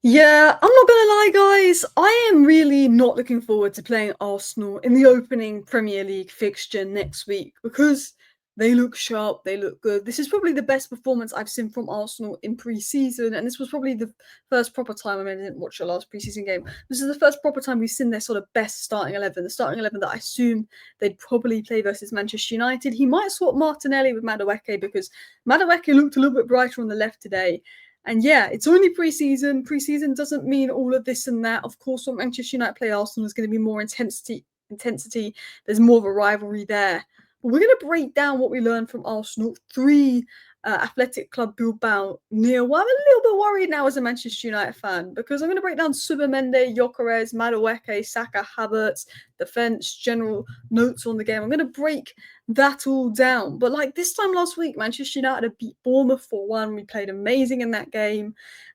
Yeah, I'm not gonna lie, guys. I am really not looking forward to playing Arsenal in the opening Premier League fixture next week because they look sharp, they look good. This is probably the best performance I've seen from Arsenal in pre-season, and this was probably the first proper time. I didn't watch the last pre-season game. This is the first proper time we've seen their sort of best starting 11, the starting 11 that I assume they'd probably play versus Manchester United. He might swap Martinelli with Madueke because Madueke looked a little bit brighter on the left today. And yeah, it's only pre-season. Pre-season doesn't mean all of this and that. Of course, when Manchester United play Arsenal, there's going to be more intensity. There's more of a rivalry there. But we're going to break down what we learned from Arsenal. Three Athletic Club Bilbao nil. Well, I'm a little bit worried now as a Manchester United fan because I'm going to break down Zubimendi, Gyokeres, Madueke, Saka, Havertz, defense, general notes on the game. I'm going to break that all down. But like this time last week, Manchester United had beat Bournemouth 4-1. We played amazing in that game.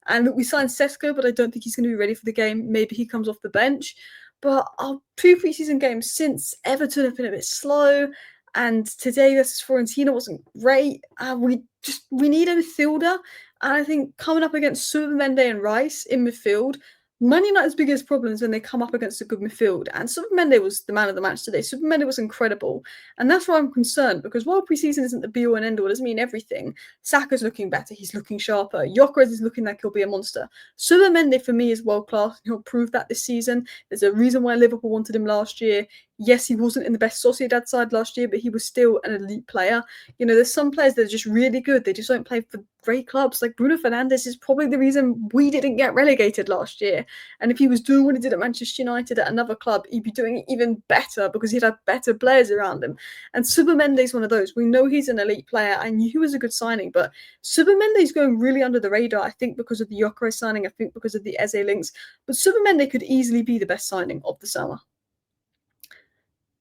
And we signed Sesko, but I don't think he's going to be ready for the game. Maybe he comes off the bench. But our two preseason games since Everton have been a bit slow. And today versus Fiorentina wasn't great. We need a midfielder. And I think coming up against Zubimendi and Rice in midfield, Man United's biggest problem is when they come up against a good midfield. And Zubimendi was the man of the match today. Zubimendi was incredible. And that's why I'm concerned, because while preseason isn't the be-all and end-all, it doesn't mean everything. Saka's looking better. He's looking sharper. Gyökeres is looking like he'll be a monster. Zubimendi, for me, is world-class. He'll prove that this season. There's a reason why Liverpool wanted him last year. Yes, he wasn't in the best Sociedad side last year, but he was still an elite player. You know, there's some players that are just really good. They just don't play for great clubs. Like Bruno Fernandes is probably the reason we didn't get relegated last year. And if he was doing what he did at Manchester United at another club, he'd be doing it even better because he'd have better players around him. And Zubimendi is one of those. We know he's an elite player. I knew he was a good signing, but Zubimendi is going really under the radar, I think, because of the Gyökeres signing. I think because of the Eze links. But Zubimendi could easily be the best signing of the summer.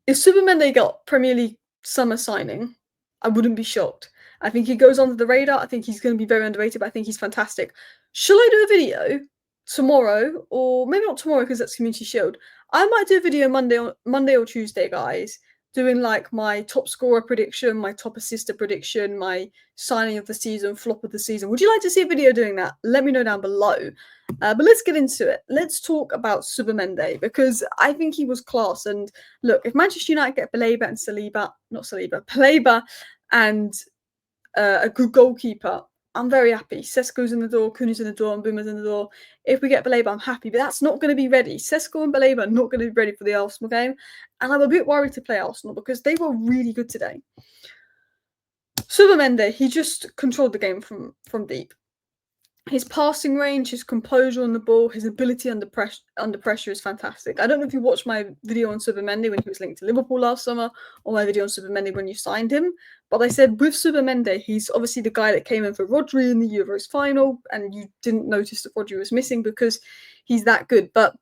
If Zubimendi got Premier League summer signing, I wouldn't be shocked. I think he goes under the radar. I think he's going to be very underrated, but I think he's fantastic. Shall I do a video tomorrow, or maybe not tomorrow because that's Community Shield? I might do a video Monday or Tuesday, guys, doing like my top scorer prediction, my top assister prediction, my signing of the season, flop of the season. Would you like to see a video doing that? Let me know down below. But let's get into it. Let's talk about Zubimendi because I think he was class. And look, if Manchester United get Baleba and a good goalkeeper, I'm very happy. Sesko's in the door, Kunu's in the door, and Boomer's in the door. If we get Baleba, I'm happy. But that's not going to be ready. Sesko and Baleba are not going to be ready for the Arsenal game. And I'm a bit worried to play Arsenal because they were really good today. Zubimendi, he just controlled the game from deep. His passing range, his composure on the ball, his ability under pressure is fantastic. I don't know if you watched my video on Zubimendi when he was linked to Liverpool last summer, or my video on Zubimendi when you signed him. But I said with Zubimendi, he's obviously the guy that came in for Rodri in the Euros final, and you didn't notice that Rodri was missing because he's that good. But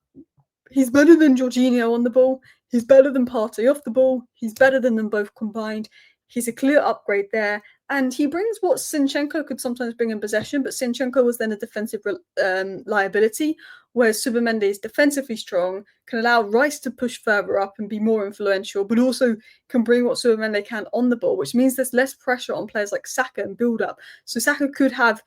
he's better than Jorginho on the ball. He's better than Partey off the ball. He's better than them both combined. He's a clear upgrade there. And he brings what Zinchenko could sometimes bring in possession, but Zinchenko was then a defensive liability, whereas Zubimendi is defensively strong, can allow Rice to push further up and be more influential, but also can bring what Zubimendi can on the ball, which means there's less pressure on players like Saka and build up. So Saka could have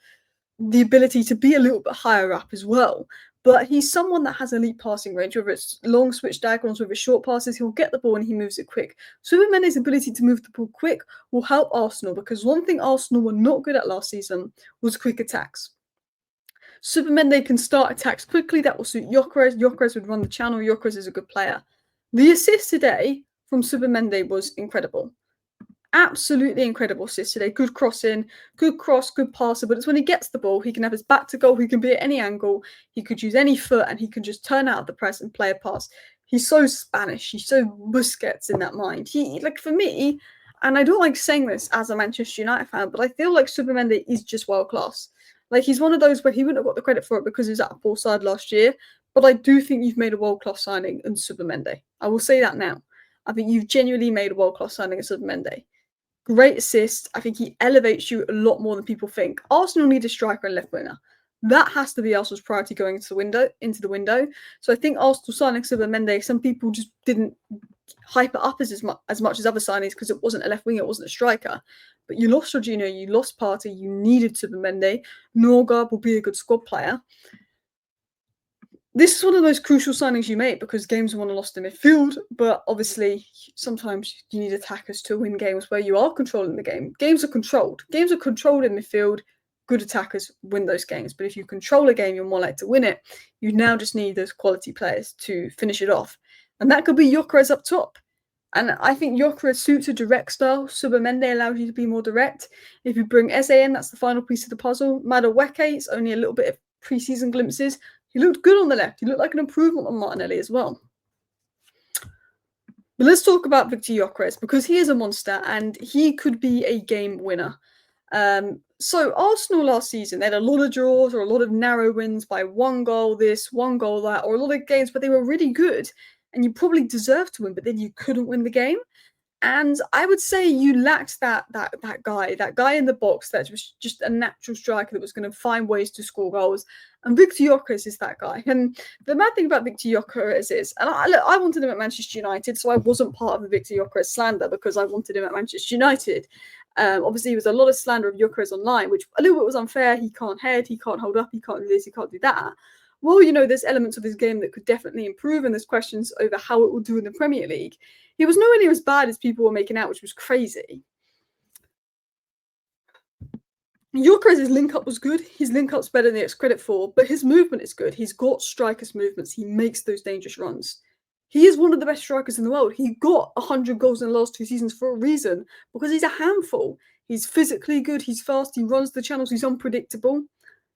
the ability to be a little bit higher up as well. But he's someone that has elite passing range, whether it's long switch diagonals, whether it's short passes, he'll get the ball and he moves it quick. Zubimendi's ability to move the ball quick will help Arsenal because one thing Arsenal were not good at last season was quick attacks. Zubimendi can start attacks quickly, that will suit Gyökeres. Gyökeres would run the channel, Gyökeres is a good player. The assist today from Zubimendi was incredible. Absolutely incredible assist today. Good crossing, good cross, good passer. But it's when he gets the ball, he can have his back to goal. He can be at any angle. He could use any foot, and he can just turn out of the press and play a pass. He's so Spanish. He's so Busquets in that mind. He, like, for me, and I don't like saying this as a Manchester United fan, but I feel like Zubimendi is just world class. Like, he's one of those where he wouldn't have got the credit for it because he was at a poor side last year. But I do think you've made a world class signing in Zubimendi. I will say that now. I think you've genuinely made a world class signing in Zubimendi. Great assist. I think he elevates you a lot more than people think. Arsenal need a striker and left winger. That has to be Arsenal's priority going into the window. So I think Arsenal signing Zubimendi, some people just didn't hype it up as much as other signings because it wasn't a left winger, it wasn't a striker. But you lost Jorginho, you lost Partey, you needed Zubimendi. Norgard will be a good squad player. This is one of those crucial signings you make because games are won and lost in midfield, but obviously sometimes you need attackers to win games where you are controlling the game. Games are controlled. Games are controlled in midfield. Good attackers win those games. But if you control a game, you're more likely to win it. You now just need those quality players to finish it off. And that could be Gyokeres up top. And I think Gyokeres suits a direct style. Zubimendi allows you to be more direct. If you bring Eze in, that's the final piece of the puzzle. Madueke, it's only a little bit of pre-season glimpses. He looked good on the left. He looked like an improvement on Martinelli as well. But let's talk about Viktor Gyökeres because he is a monster and he could be a game winner. So Arsenal last season, they had a lot of draws or a lot of narrow wins by 1 goal this, 1 goal that, or a lot of games where they were really good and you probably deserved to win, but then you couldn't win the game. And I would say you lacked that guy in the box that was just a natural striker that was going to find ways to score goals. And Viktor Gyökeres is that guy. And the mad thing about Viktor Gyökeres is, and I wanted him at Manchester United, so I wasn't part of the Viktor Gyökeres slander because I wanted him at Manchester United. Obviously, there was a lot of slander of Gyökeres online, which a little bit was unfair. He can't head, he can't hold up, he can't do this, he can't do that. Well, there's elements of his game that could definitely improve, and there's questions over how it will do in the Premier League. He was nowhere near as bad as people were making out, which was crazy. Gyökeres' link-up was good. His link-up's better than he gets credit for, but his movement is good. He's got strikers' movements. He makes those dangerous runs. He is one of the best strikers in the world. He got 100 goals in the last 2 seasons for a reason, because he's a handful. He's physically good. He's fast. He runs the channels. He's unpredictable.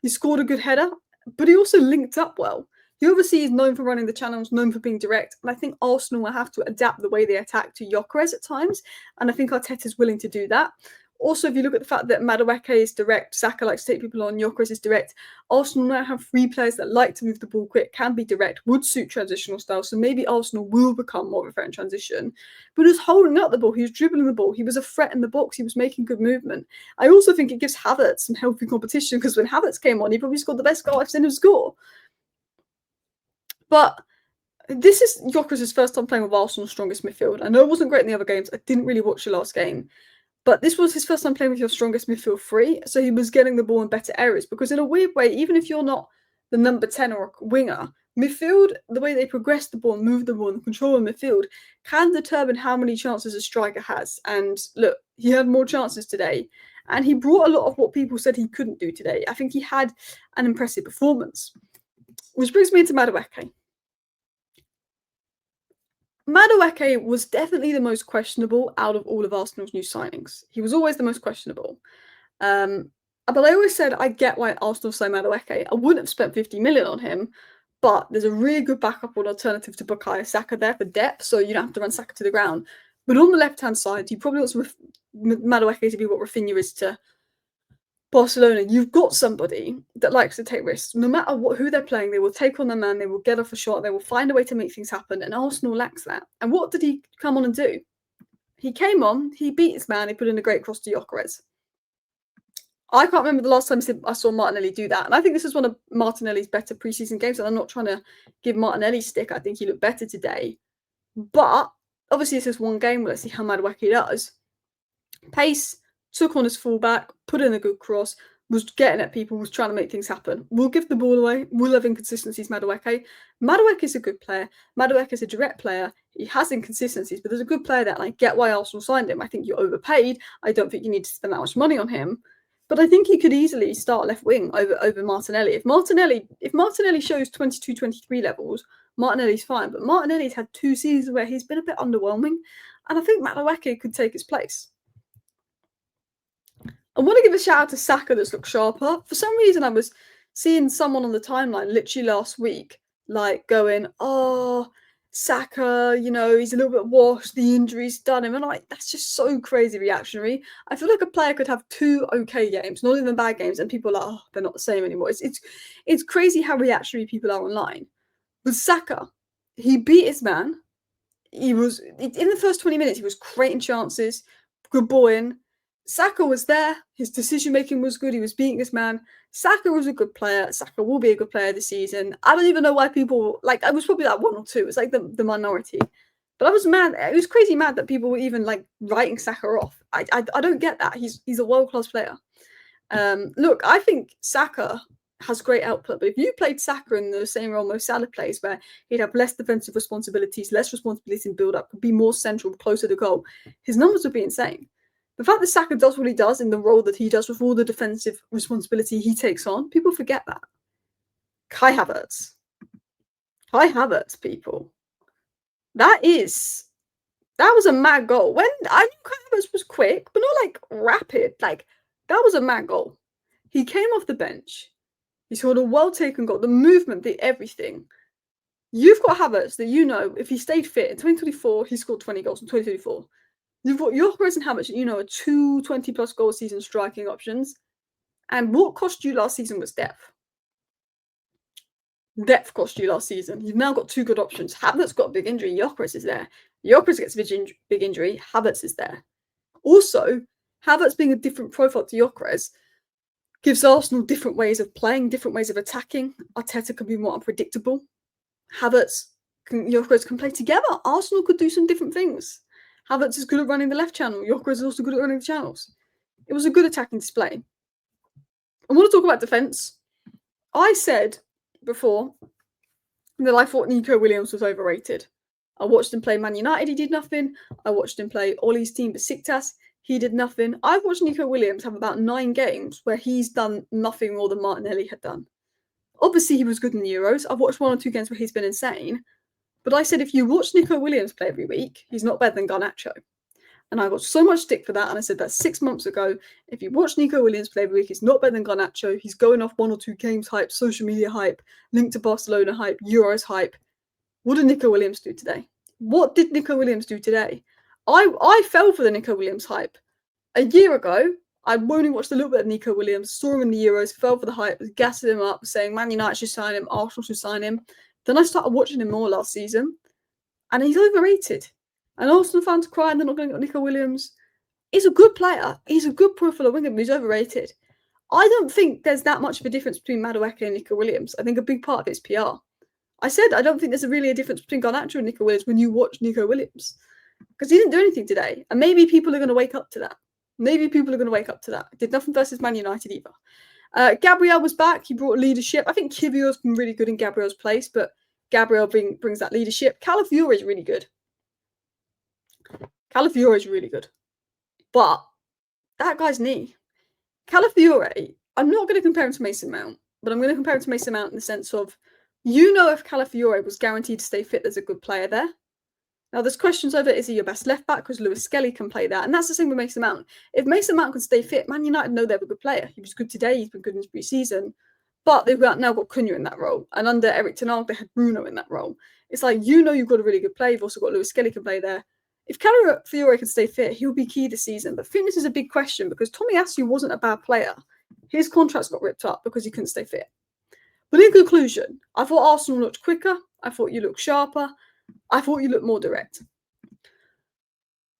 He scored a good header, but he also linked up well. He obviously is known for running the channels, known for being direct, and I think Arsenal will have to adapt the way they attack to Gyökeres at times, and I think Arteta is willing to do that. Also, if you look at the fact that Madueke is direct, Saka likes to take people on, Gyökeres is direct, Arsenal now have 3 players that like to move the ball quick, can be direct, would suit transitional styles, so maybe Arsenal will become more of a threat in transition. But he was holding up the ball, he was dribbling the ball, he was a threat in the box, he was making good movement. I also think it gives Havertz some healthy competition, because when Havertz came on, he probably scored the best goal I've seen him score. But this is Gyökeres' first time playing with Arsenal's strongest midfield. I know it wasn't great in the other games. I didn't really watch the last game. But this was his first time playing with your strongest midfield 3. So he was getting the ball in better areas. Because in a weird way, even if you're not the number 10 or a winger, midfield, the way they progress the ball, move the ball, and control the midfield can determine how many chances a striker has. And look, he had more chances today. And he brought a lot of what people said he couldn't do today. I think he had an impressive performance. Which brings me into Madueke. Madueke was definitely the most questionable out of all of Arsenal's new signings. He was always the most questionable. But I always said I get why Arsenal signed Madueke. I wouldn't have spent 50 million on him, but there's a really good backup or alternative to Bukayo Saka there for depth, so you don't have to run Saka to the ground. But on the left-hand side, you probably want Madueke to be what Rafinha is to Barcelona. You've got somebody that likes to take risks. No matter who they're playing, they will take on their man, they will get off a shot, they will find a way to make things happen, and Arsenal lacks that. And what did he come on and do? He came on, he beat his man, he put in a great cross to Gyokeres. I can't remember the last time I saw Martinelli do that, and I think this is one of Martinelli's better preseason games, and I'm not trying to give Martinelli stick. I think he looked better today. But, obviously this is one game, let's see how Madueke does. Pace, took on his fullback, put in a good cross, was getting at people, was trying to make things happen. We'll give the ball away. We'll have inconsistencies, Madueke. Madueke is a good player. Madueke is a direct player. He has inconsistencies, but there's a good player there, and I get why Arsenal signed him. I think you're overpaid. I don't think you need to spend that much money on him. But I think he could easily start left wing over Martinelli. If Martinelli shows 22, 23 levels, Martinelli's fine. But Martinelli's had 2 seasons where he's been a bit underwhelming, and I think Madueke could take his place. I want to give a shout out to Saka that's looked sharper. For some reason, I was seeing someone on the timeline literally last week, like going, "Oh, Saka, he's a little bit washed. The injury's done him," and I'm like, that's just so crazy reactionary. I feel like a player could have 2 okay games, not even bad games, and people are like, "Oh, they're not the same anymore." It's crazy how reactionary people are online. With Saka, he beat his man. He was in the first 20 minutes. He was creating chances, good ball in. Saka was there. His decision-making was good. He was beating his man. Saka was a good player. Saka will be a good player this season. I don't even know why people, I was probably like 1 or 2. It's like the minority. But I was mad. It was crazy mad that people were even writing Saka off. I don't get that. He's a world-class player. Look, I think Saka has great output. But if you played Saka in the same role Mo Salah plays, where he'd have less defensive responsibilities, less responsibility in build-up, could be more central, closer to goal, his numbers would be insane. The fact that Saka does what he does in the role that he does with all the defensive responsibility he takes on, people forget that. Kai Havertz. Kai Havertz, people. That was a mad goal. When I knew Kai Havertz was quick, but not like rapid. Like, that was a mad goal. He came off the bench. He scored a well-taken goal. The movement, the everything. You've got Havertz that you know, if he stayed fit in 2024, he scored 20 goals in 2024. You've got Gyokeres and Havertz, you know, are 2 20-plus goal season striking options. And what cost you last season was depth. Depth cost you last season. You've now got 2 good options. Havertz got a big injury. Gyokeres is there. Gyokeres gets a big injury. Havertz is there. Also, Havertz being a different profile to Gyokeres gives Arsenal different ways of playing, different ways of attacking. Arteta can be more unpredictable. Havertz, Gyokeres can play together. Arsenal could do some different things. Havertz is good at running the left channel. Gyokeres is also good at running the channels. It was a good attacking display. I want to talk about defence. I said before that I thought Nico Williams was overrated. I watched him play Man United, he did nothing. I watched him play Ollie's team Besiktas, he did nothing. I've watched Nico Williams have about 9 games where he's done nothing more than Martinelli had done. Obviously, he was good in the Euros. I've watched 1 or 2 games where he's been insane. But I said if you watch Nico Williams play every week, he's not better than Garnacho. And I got so much stick for that. And I said that 6 months ago. If you watch Nico Williams play every week, he's not better than Garnacho. He's going off 1 or 2 games hype, social media hype, linked to Barcelona hype, Euros hype. What did Nico Williams do today? What did Nico Williams do today? I fell for the Nico Williams hype. A year ago, I only watched a little bit of Nico Williams, saw him in the Euros, fell for the hype, was gassing him up, saying Man United should sign him, Arsenal should sign him. Then I started watching him more last season, and he's overrated. And Arsenal fans crying they're not going to get Nico Williams. He's a good player. He's a good profile of winger, but he's overrated. I don't think there's that much of a difference between Madueke and Nico Williams. I think a big part of it's PR. I said I don't think there's really a difference between Garnacho and Nico Williams when you watch Nico Williams. Because he didn't do anything today. And maybe people are going to wake up to that. Did nothing versus Man United either. Gabriel was back. He brought leadership. I think Kivior's been really good in Gabriel's place, but Gabriel brings that leadership. Calafiore is really good. But that guy's knee. Calafiore, I'm not going to compare him to Mason Mount, but I'm going to compare him to Mason Mount in the sense of, you know, if Calafiore was guaranteed to stay fit, there's a good player there. Now, there's questions over, is he your best left back? Because Lewis Skelly can play that. And that's the same with Mason Mount. If Mason Mount can stay fit, Man United know they have a good player. He was good today. He's been good in his pre-season. But they've now got Cunha in that role. And under Eric Ten Hag, they had Bruno in that role. It's like, you know you've got a really good player. You've also got Lewis Skelly can play there. If Calafiore can stay fit, he'll be key this season. But fitness is a big question because Tomiyasu wasn't a bad player. His contracts got ripped up because he couldn't stay fit. But in conclusion, I thought Arsenal looked quicker. I thought you looked sharper. I thought you looked more direct.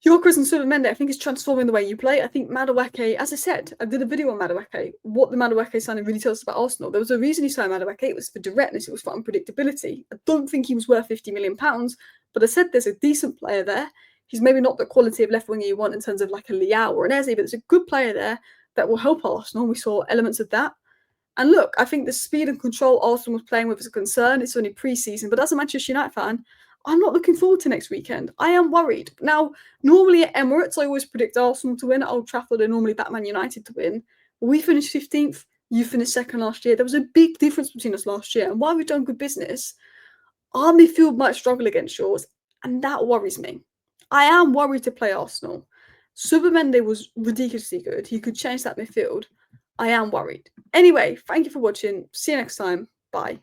Gyokeres and Zubimendi, I think, is transforming the way you play. I think Madueke, as I said, I did a video on Madueke. What the Madueke signing really tells us about Arsenal. There was a reason he signed Madueke. It was for directness. It was for unpredictability. I don't think he was worth £50 million, but I said there's a decent player there. He's maybe not the quality of left winger you want in terms of like a Leao or an Eze, but there's a good player there that will help Arsenal. We saw elements of that. And look, I think the speed and control Arsenal was playing with is a concern. It's only pre-season, but as a Manchester United fan, I'm not looking forward to next weekend. I am worried. Now, normally at Emirates, I always predict Arsenal to win. At Old Trafford, I normally back Man United to win. But we finished 15th. You finished 2nd last year. There was a big difference between us last year. And while we've done good business, our midfield might struggle against yours. And that worries me. I am worried to play Arsenal. Zubimendi was ridiculously good. He could change that midfield. I am worried. Anyway, thank you for watching. See you next time. Bye.